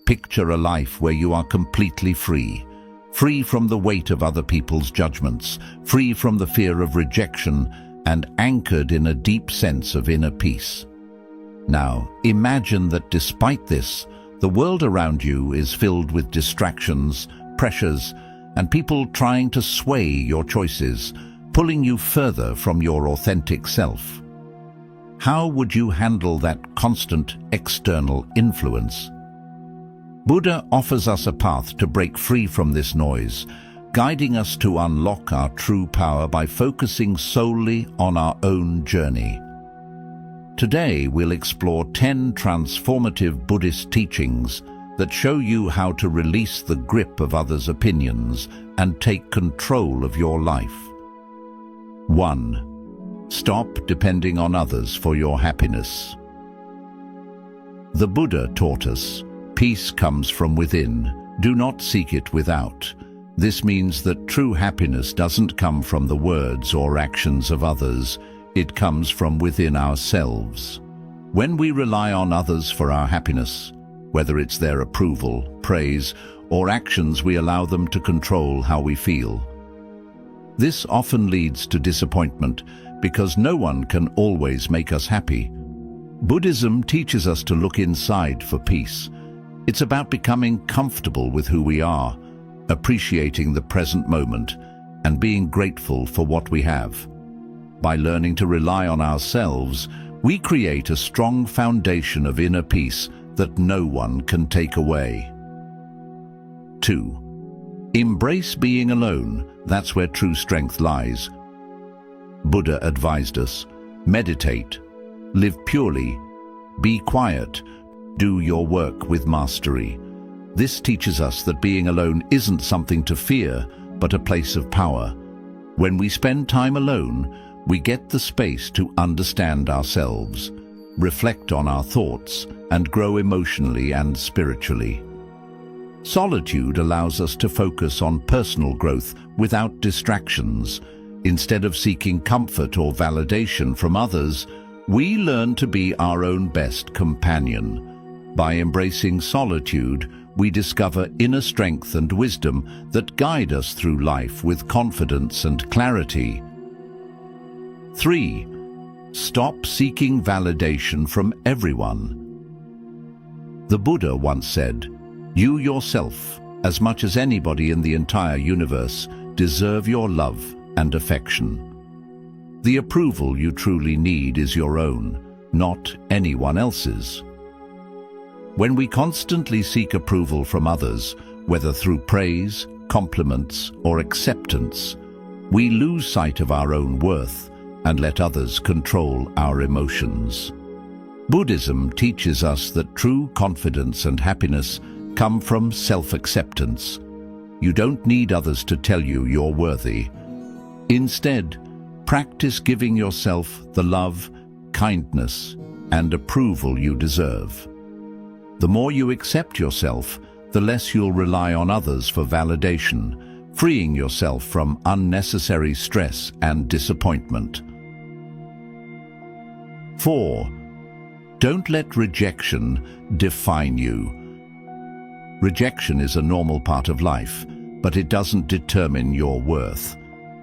Picture a life where you are completely free. Free from the weight of other people's judgments, free from the fear of rejection, and anchored in a deep sense of inner peace. Now, imagine that despite this, the world around you is filled with distractions, pressures, and people trying to sway your choices, pulling you further from your authentic self. How would you handle that constant external influence? Buddha offers us a path to break free from this noise, guiding us to unlock our true power by focusing solely on our own journey. Today, we'll explore 10 transformative Buddhist teachings that show you how to release the grip of others' opinions and take control of your life. 1. Stop depending on others for your happiness. The Buddha taught us, peace comes from within, do not seek it without. This means that true happiness doesn't come from the words or actions of others, it comes from within ourselves. When we rely on others for our happiness, whether it's their approval, praise, or actions, we allow them to control how we feel. This often leads to disappointment because no one can always make us happy. Buddhism teaches us to look inside for peace. It's about becoming comfortable with who we are, appreciating the present moment, and being grateful for what we have. By learning to rely on ourselves, we create a strong foundation of inner peace that no one can take away. 2. Embrace being alone. That's where true strength lies. Buddha advised us, meditate, live purely, be quiet, do your work with mastery. This teaches us that being alone isn't something to fear, but a place of power. When we spend time alone, we get the space to understand ourselves, reflect on our thoughts, and grow emotionally and spiritually. Solitude allows us to focus on personal growth without distractions. Instead of seeking comfort or validation from others, we learn to be our own best companion. By embracing solitude, we discover inner strength and wisdom that guide us through life with confidence and clarity. 3. Stop seeking validation from everyone. The Buddha once said, "You yourself, as much as anybody in the entire universe, deserve your love and affection. The approval you truly need is your own, not anyone else's." When we constantly seek approval from others, whether through praise, compliments, or acceptance, we lose sight of our own worth and let others control our emotions. Buddhism teaches us that true confidence and happiness come from self-acceptance. You don't need others to tell you you're worthy. Instead, practice giving yourself the love, kindness, and approval you deserve. The more you accept yourself, the less you'll rely on others for validation, freeing yourself from unnecessary stress and disappointment. 4. Don't let rejection define you. Rejection is a normal part of life, but it doesn't determine your worth.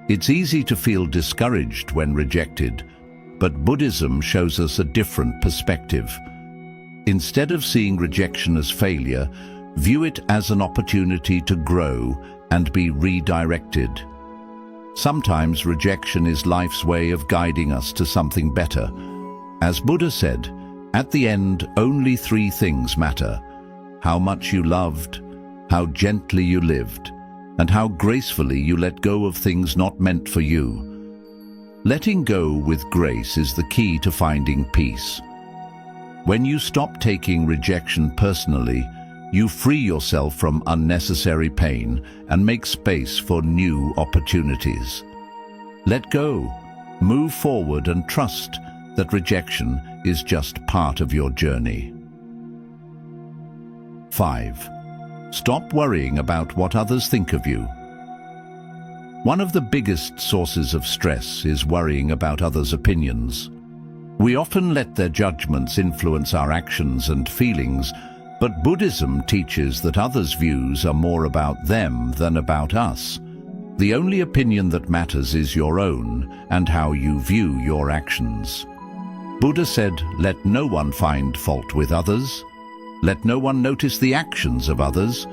It's easy to feel discouraged when rejected, but Buddhism shows us a different perspective. Instead of seeing rejection as failure, view it as an opportunity to grow and be redirected. Sometimes rejection is life's way of guiding us to something better. As Buddha said, at the end, only 3 things matter: how much you loved, how gently you lived, and how gracefully you let go of things not meant for you. Letting go with grace is the key to finding peace. When you stop taking rejection personally, you free yourself from unnecessary pain and make space for new opportunities. Let go, move forward, and trust that rejection is just part of your journey. 5. Stop worrying about what others think of you. One of the biggest sources of stress is worrying about others' opinions. We often let their judgments influence our actions and feelings, But Buddhism teaches that others' views are more about them than about us. The only opinion that matters is your own and how you view your actions. Buddha said, "Let no one find fault with others. Let no one notice the actions of others,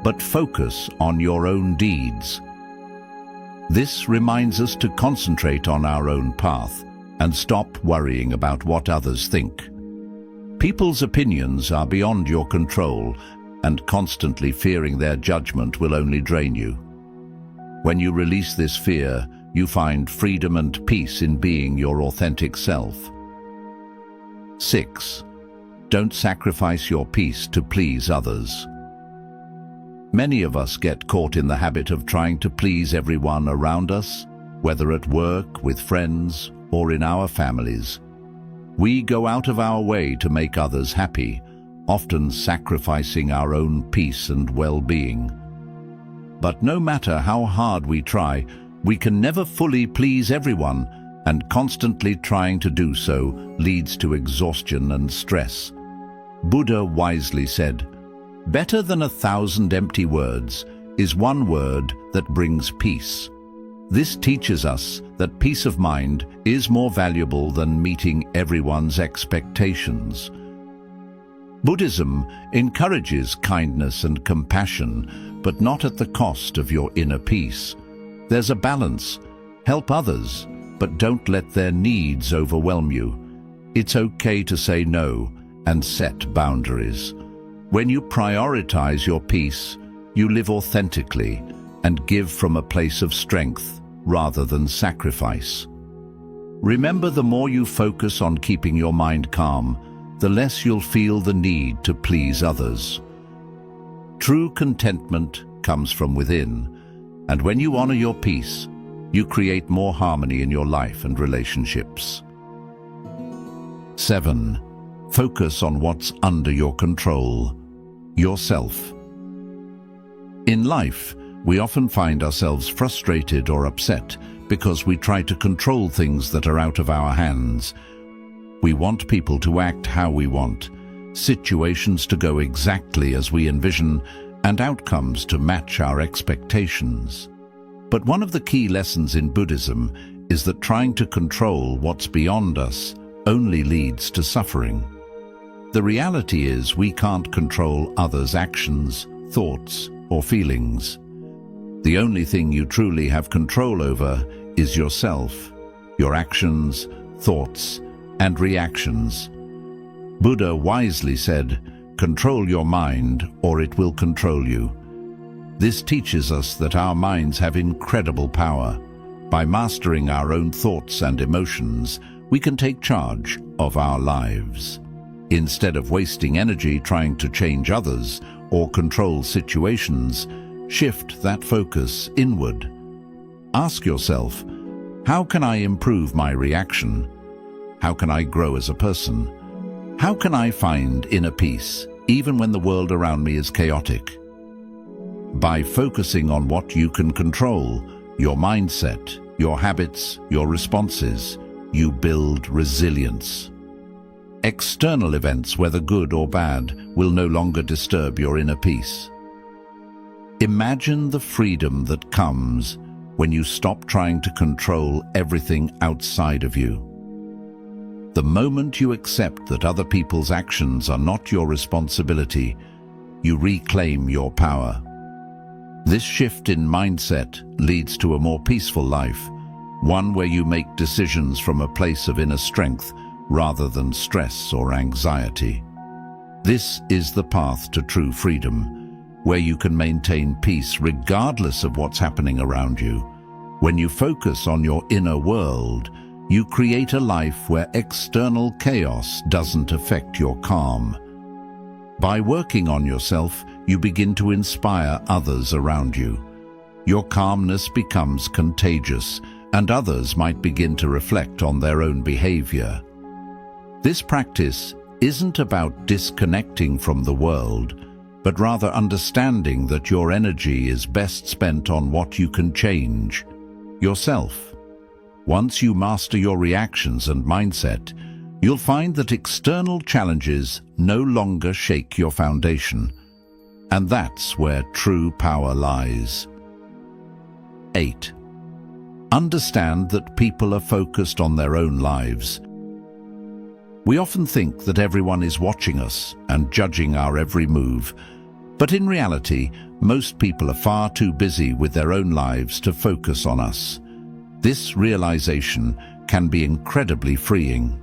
but focus on your own deeds." This reminds us to concentrate on our own path and stop worrying about what others think. People's opinions are beyond your control, and constantly fearing their judgment will only drain you. When you release this fear, you find freedom and peace in being your authentic self. 6. Don't sacrifice your peace to please others. Many of us get caught in the habit of trying to please everyone around us, whether at work, with friends, or in our families. We go out of our way to make others happy, often sacrificing our own peace and well-being. But no matter how hard we try, we can never fully please everyone, and constantly trying to do so leads to exhaustion and stress. Buddha wisely said, "Better than 1,000 empty words is one word that brings peace." This teaches us that peace of mind is more valuable than meeting everyone's expectations. Buddhism encourages kindness and compassion, but not at the cost of your inner peace. There's a balance. Help others, but don't let their needs overwhelm you. It's okay to say no and set boundaries. When you prioritize your peace, you live authentically and give from a place of strength rather than sacrifice. Remember, the more you focus on keeping your mind calm, the less you'll feel the need to please others. True contentment comes from within, and when you honor your peace, you create more harmony in your life and relationships. 7. Focus on what's under your control, yourself. In life, we often find ourselves frustrated or upset because we try to control things that are out of our hands. We want people to act how we want, situations to go exactly as we envision, and outcomes to match our expectations. But one of the key lessons in Buddhism is that trying to control what's beyond us only leads to suffering. The reality is we can't control others' actions, thoughts, or feelings. The only thing you truly have control over is yourself, your actions, thoughts, and reactions. Buddha wisely said, "Control your mind, or it will control you." This teaches us that our minds have incredible power. By mastering our own thoughts and emotions, we can take charge of our lives. Instead of wasting energy trying to change others or control situations, shift that focus inward. Ask yourself, how can I improve my reaction? How can I grow as a person? How can I find inner peace, even when the world around me is chaotic? By focusing on what you can control, your mindset, your habits, your responses, you build resilience. External events, whether good or bad, will no longer disturb your inner peace. Imagine the freedom that comes when you stop trying to control everything outside of you. The moment you accept that other people's actions are not your responsibility, you reclaim your power. This shift in mindset leads to a more peaceful life, one where you make decisions from a place of inner strength rather than stress or anxiety. This is the path to true freedom, where you can maintain peace regardless of what's happening around you. When you focus on your inner world, you create a life where external chaos doesn't affect your calm. By working on yourself, you begin to inspire others around you. Your calmness becomes contagious, and others might begin to reflect on their own behavior. This practice isn't about disconnecting from the world, but rather understanding that your energy is best spent on what you can change, yourself. Once you master your reactions and mindset, you'll find that external challenges no longer shake your foundation. And that's where true power lies. 8. Understand that people are focused on their own lives. We often think that everyone is watching us and judging our every move, but in reality, most people are far too busy with their own lives to focus on us. This realization can be incredibly freeing.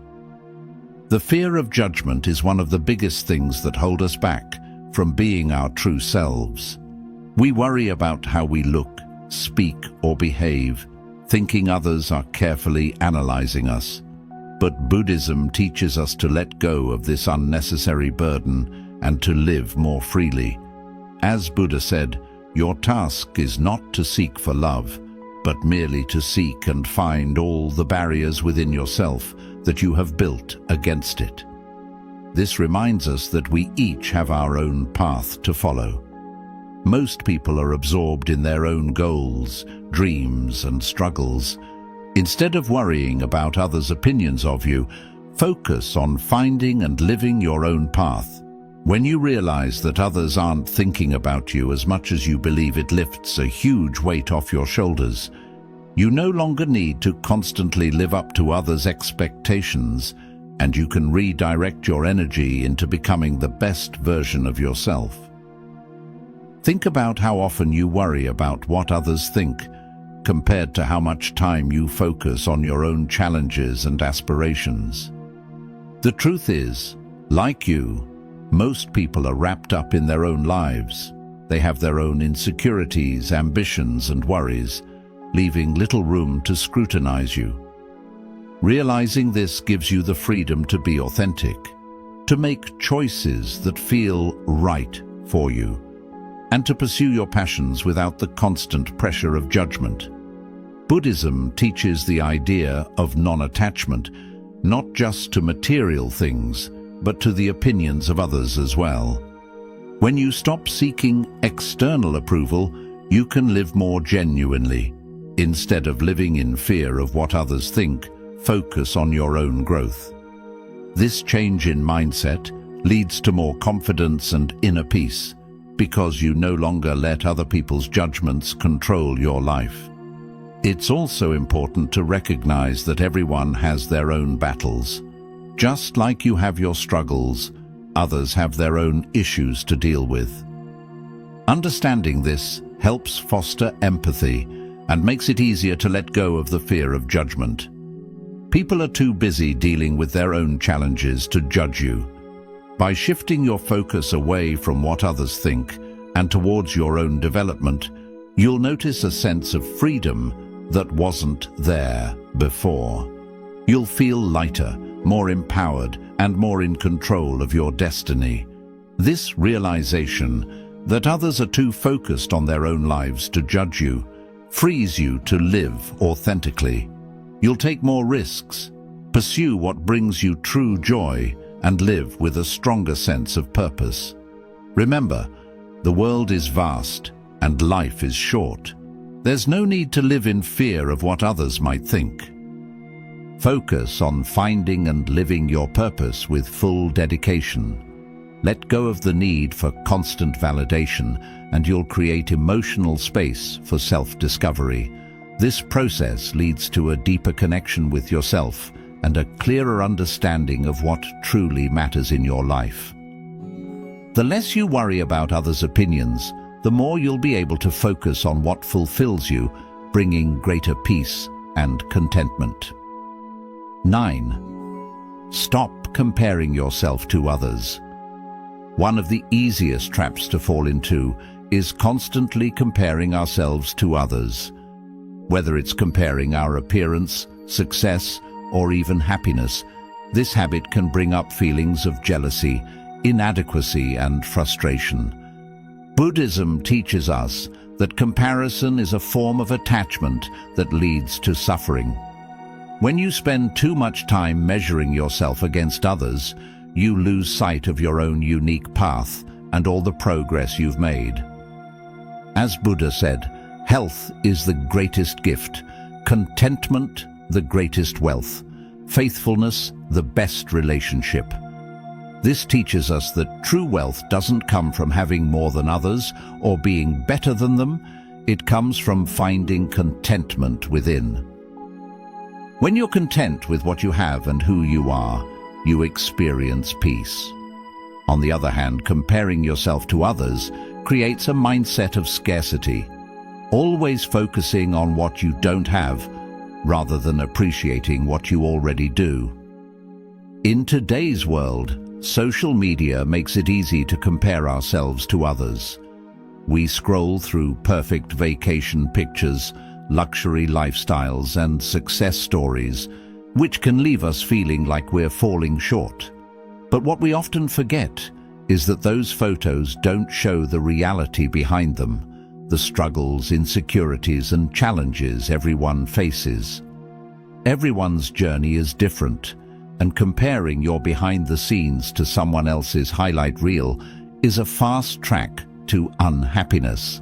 The fear of judgment is one of the biggest things that hold us back from being our true selves. We worry about how we look, speak, or behave, thinking others are carefully analyzing us. But Buddhism teaches us to let go of this unnecessary burden and to live more freely. As Buddha said, your task is not to seek for love, but merely to seek and find all the barriers within yourself that you have built against it. This reminds us that we each have our own path to follow. Most people are absorbed in their own goals, dreams, and struggles. Instead of worrying about others' opinions of you, focus on finding and living your own path. When you realize that others aren't thinking about you as much as you believe, it lifts a huge weight off your shoulders. You no longer need to constantly live up to others' expectations, and you can redirect your energy into becoming the best version of yourself. Think about how often you worry about what others think, compared to how much time you focus on your own challenges and aspirations. The truth is, like you, most people are wrapped up in their own lives. They have their own insecurities, ambitions, and worries, leaving little room to scrutinize you. Realizing this gives you the freedom to be authentic, to make choices that feel right for you, and to pursue your passions without the constant pressure of judgment. Buddhism teaches the idea of non-attachment, not just to material things, but to the opinions of others as well. When you stop seeking external approval, you can live more genuinely. Instead of living in fear of what others think, focus on your own growth. This change in mindset leads to more confidence and inner peace, because you no longer let other people's judgments control your life. It's also important to recognize that everyone has their own battles. Just like you have your struggles, others have their own issues to deal with. Understanding this helps foster empathy and makes it easier to let go of the fear of judgment. People are too busy dealing with their own challenges to judge you. By shifting your focus away from what others think and towards your own development, you'll notice a sense of freedom that wasn't there before. You'll feel lighter, more empowered, and more in control of your destiny. This realization that others are too focused on their own lives to judge you frees you to live authentically. You'll take more risks, pursue what brings you true joy, and live with a stronger sense of purpose. Remember, the world is vast and life is short. There's no need to live in fear of what others might think. Focus on finding and living your purpose with full dedication. Let go of the need for constant validation, and you'll create emotional space for self-discovery. This process leads to a deeper connection with yourself and a clearer understanding of what truly matters in your life. The less you worry about others' opinions, the more you'll be able to focus on what fulfills you, bringing greater peace and contentment. 9. Stop comparing yourself to others. One of the easiest traps to fall into is constantly comparing ourselves to others. Whether it's comparing our appearance, success, or even happiness, this habit can bring up feelings of jealousy, inadequacy, and frustration. Buddhism teaches us that comparison is a form of attachment that leads to suffering. When you spend too much time measuring yourself against others, you lose sight of your own unique path and all the progress you've made. As Buddha said, health is the greatest gift, contentment the greatest wealth, Faithfulness, the best relationship. This teaches us that true wealth doesn't come from having more than others or being better than them. It comes from finding contentment within. When you're content with what you have and who you are, you experience peace. On the other hand, comparing yourself to others creates a mindset of scarcity, always focusing on what you don't have rather than appreciating what you already do. In today's world, social media makes it easy to compare ourselves to others. We scroll through perfect vacation pictures, luxury lifestyles, and success stories, which can leave us feeling like we're falling short. But what we often forget is that those photos don't show the reality behind them, the struggles, insecurities, and challenges everyone faces. Everyone's journey is different, and comparing your behind the scenes to someone else's highlight reel is a fast track to unhappiness.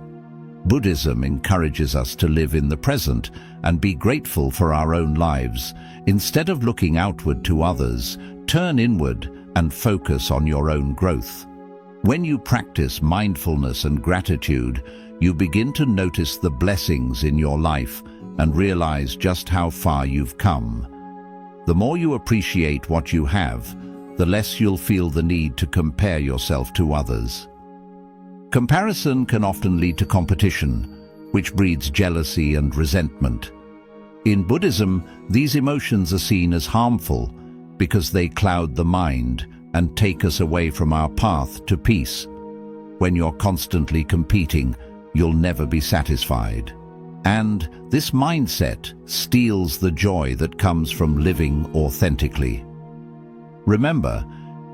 Buddhism encourages us to live in the present and be grateful for our own lives. Instead of looking outward to others, turn inward and focus on your own growth. When you practice mindfulness and gratitude, you begin to notice the blessings in your life and realize just how far you've come. The more you appreciate what you have, the less you'll feel the need to compare yourself to others. Comparison can often lead to competition, which breeds jealousy and resentment. In Buddhism, these emotions are seen as harmful because they cloud the mind and take us away from our path to peace. When you're constantly competing, you'll never be satisfied. And this mindset steals the joy that comes from living authentically. Remember,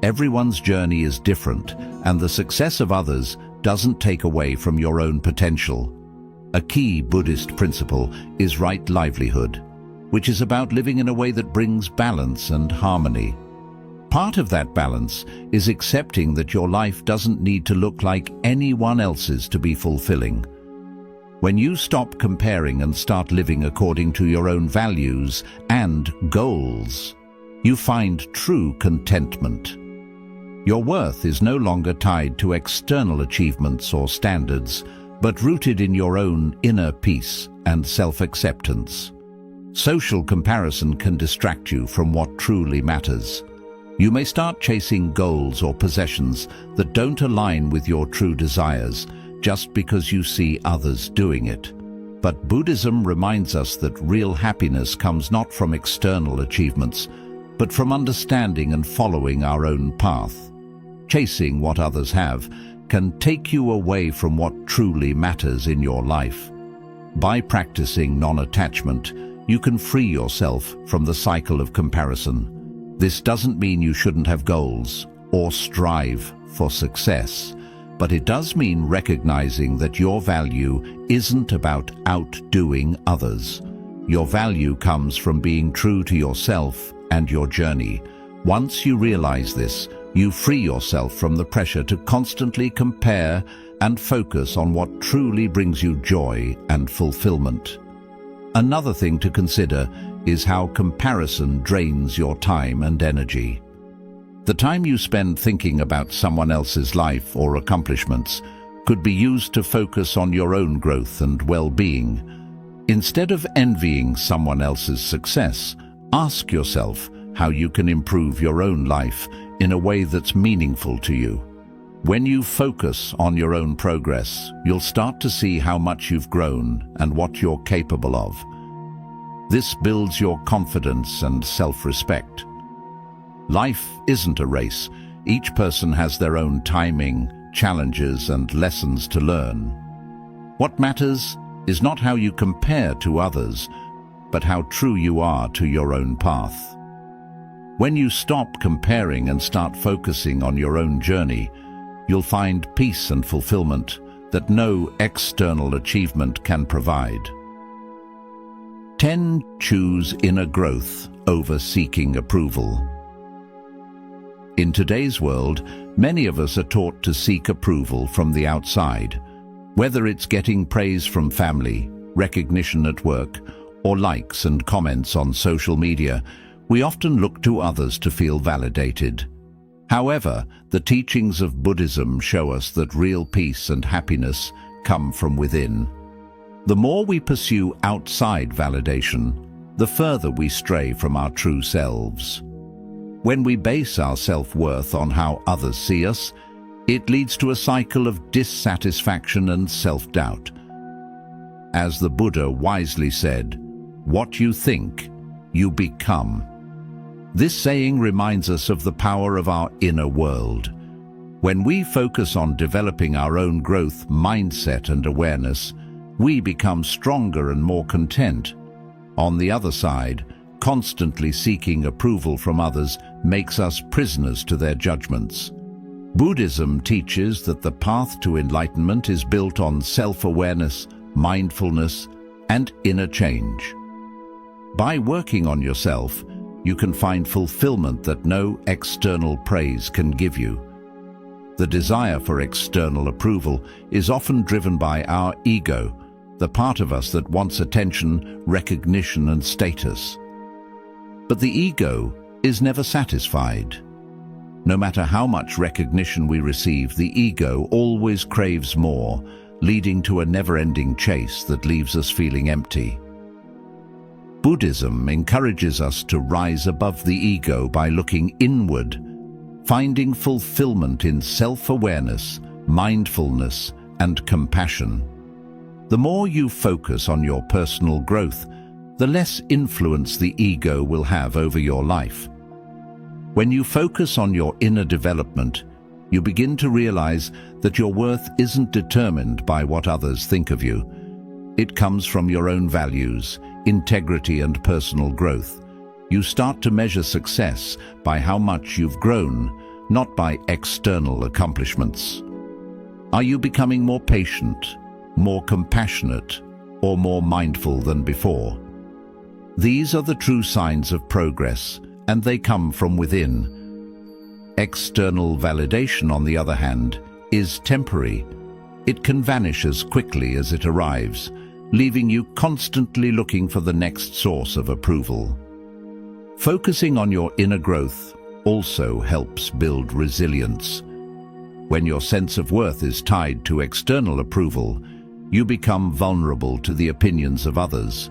everyone's journey is different, and the success of others doesn't take away from your own potential. A key Buddhist principle is right livelihood, which is about living in a way that brings balance and harmony. Part of that balance is accepting that your life doesn't need to look like anyone else's to be fulfilling. When you stop comparing and start living according to your own values and goals, you find true contentment. Your worth is no longer tied to external achievements or standards, but rooted in your own inner peace and self-acceptance. Social comparison can distract you from what truly matters. You may start chasing goals or possessions that don't align with your true desires just because you see others doing it. But Buddhism reminds us that real happiness comes not from external achievements, but from understanding and following our own path. Chasing what others have can take you away from what truly matters in your life. By practicing non-attachment, you can free yourself from the cycle of comparison. This doesn't mean you shouldn't have goals or strive for success, but it does mean recognizing that your value isn't about outdoing others. Your value comes from being true to yourself and your journey. Once you realize this, you free yourself from the pressure to constantly compare and focus on what truly brings you joy and fulfillment. Another thing to consider is how comparison drains your time and energy. The time you spend thinking about someone else's life or accomplishments could be used to focus on your own growth and well-being. Instead of envying someone else's success, ask yourself how you can improve your own life in a way that's meaningful to you. When you focus on your own progress, you'll start to see how much you've grown and what you're capable of. This builds your confidence and self-respect. Life isn't a race. Each person has their own timing, challenges, and lessons to learn. What matters is not how you compare to others, but how true you are to your own path. When you stop comparing and start focusing on your own journey, you'll find peace and fulfillment that no external achievement can provide. 10. Choose inner growth over seeking approval. In today's world, many of us are taught to seek approval from the outside, whether it's getting praise from family, recognition at work, or likes and comments on social media. we often look to others to feel validated. However, the teachings of Buddhism show us that real peace and happiness come from within. The more we pursue outside validation, the further we stray from our true selves. When we base our self-worth on how others see us, it leads to a cycle of dissatisfaction and self-doubt. As the Buddha wisely said, "What you think, you become." This saying reminds us of the power of our inner world. When we focus on developing our own growth, mindset and awareness, we become stronger and more content. On the other side, constantly seeking approval from others makes us prisoners to their judgments. Buddhism teaches that the path to enlightenment is built on self-awareness, mindfulness, and inner change. By working on yourself, you can find fulfillment that no external praise can give you. The desire for external approval is often driven by our ego, the part of us that wants attention, recognition, and status. But the ego is never satisfied. No matter how much recognition we receive, the ego always craves more, leading to a never-ending chase that leaves us feeling empty. Buddhism encourages us to rise above the ego by looking inward, finding fulfillment in self-awareness, mindfulness, and compassion. The more you focus on your personal growth, the less influence the ego will have over your life. When you focus on your inner development, you begin to realize that your worth isn't determined by what others think of you. It comes from your own values, integrity, and personal growth. You start to measure success by how much you've grown, not by external accomplishments. Are you becoming more patient, more compassionate, or more mindful than before? These are the true signs of progress, and they come from within. External validation, on the other hand, is temporary. It can vanish as quickly as it arrives, leaving you constantly looking for the next source of approval. Focusing on your inner growth also helps build resilience. When your sense of worth is tied to external approval, you become vulnerable to the opinions of others.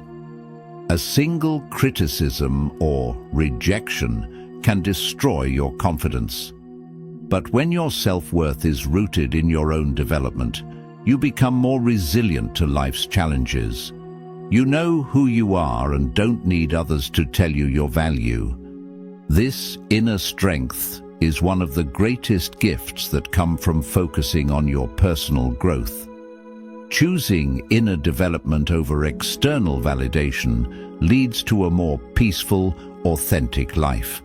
A single criticism or rejection can destroy your confidence. But when your self-worth is rooted in your own development, you become more resilient to life's challenges. You know who you are and don't need others to tell you your value. This inner strength is one of the greatest gifts that come from focusing on your personal growth. Choosing inner development over external validation leads to a more peaceful, authentic life.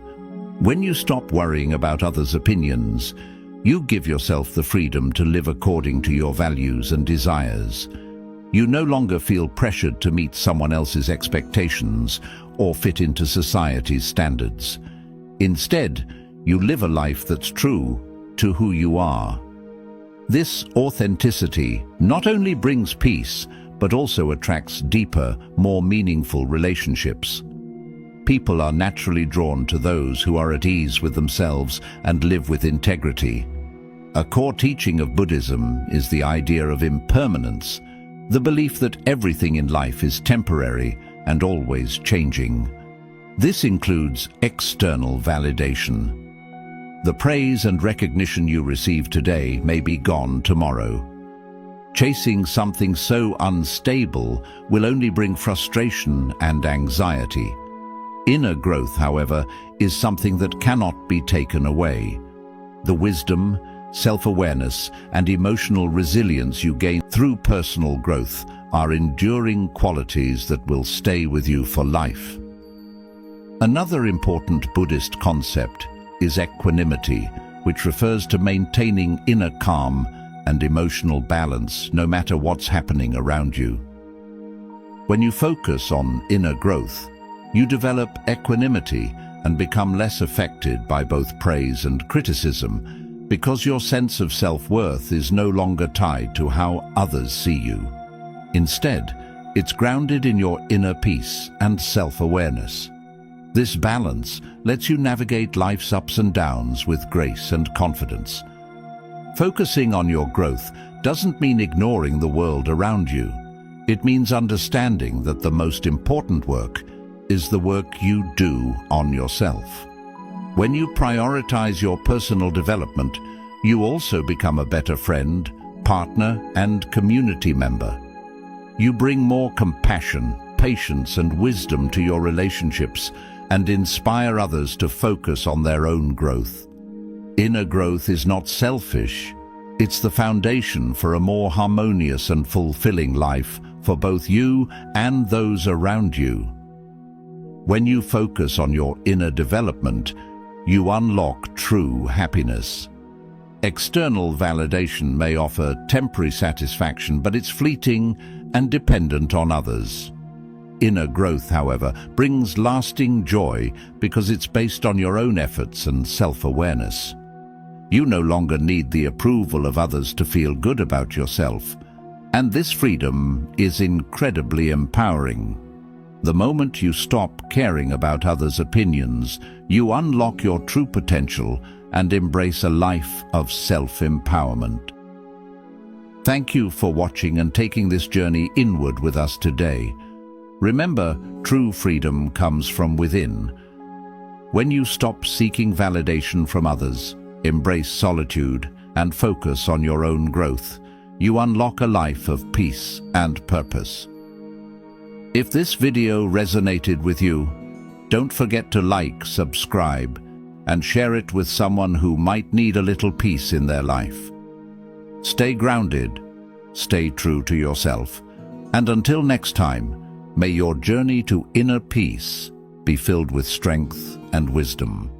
When you stop worrying about others' opinions, you give yourself the freedom to live according to your values and desires. You no longer feel pressured to meet someone else's expectations or fit into society's standards. Instead, you live a life that's true to who you are. This authenticity not only brings peace, but also attracts deeper, more meaningful relationships. People are naturally drawn to those who are at ease with themselves and live with integrity. A core teaching of Buddhism is the idea of impermanence, the belief that everything in life is temporary and always changing. This includes external validation. The praise and recognition you receive today may be gone tomorrow. Chasing something so unstable will only bring frustration and anxiety. Inner growth, however, is something that cannot be taken away. The wisdom, self-awareness, and emotional resilience you gain through personal growth are enduring qualities that will stay with you for life. Another important Buddhist concept is equanimity, which refers to maintaining inner calm and emotional balance no matter what's happening around you. When you focus on inner growth, you develop equanimity and become less affected by both praise and criticism because your sense of self-worth is no longer tied to how others see you. Instead, it's grounded in your inner peace and self-awareness. This balance lets you navigate life's ups and downs with grace and confidence. Focusing on your growth doesn't mean ignoring the world around you. It means understanding that the most important work is the work you do on yourself. When you prioritize your personal development, you also become a better friend, partner, and community member. You bring more compassion, patience, and wisdom to your relationships and inspire others to focus on their own growth. Inner growth is not selfish. It's the foundation for a more harmonious and fulfilling life for both you and those around you. When you focus on your inner development, you unlock true happiness. External validation may offer temporary satisfaction, but it's fleeting and dependent on others. Inner growth, however, brings lasting joy because it's based on your own efforts and self-awareness. You no longer need the approval of others to feel good about yourself, and this freedom is incredibly empowering. The moment you stop caring about others' opinions, you unlock your true potential and embrace a life of self-empowerment. Thank you for watching and taking this journey inward with us today. Remember, true freedom comes from within. When you stop seeking validation from others, embrace solitude, and focus on your own growth, you unlock a life of peace and purpose. If this video resonated with you, don't forget to like, subscribe, and share it with someone who might need a little peace in their life. Stay grounded, stay true to yourself, and until next time, may your journey to inner peace be filled with strength and wisdom.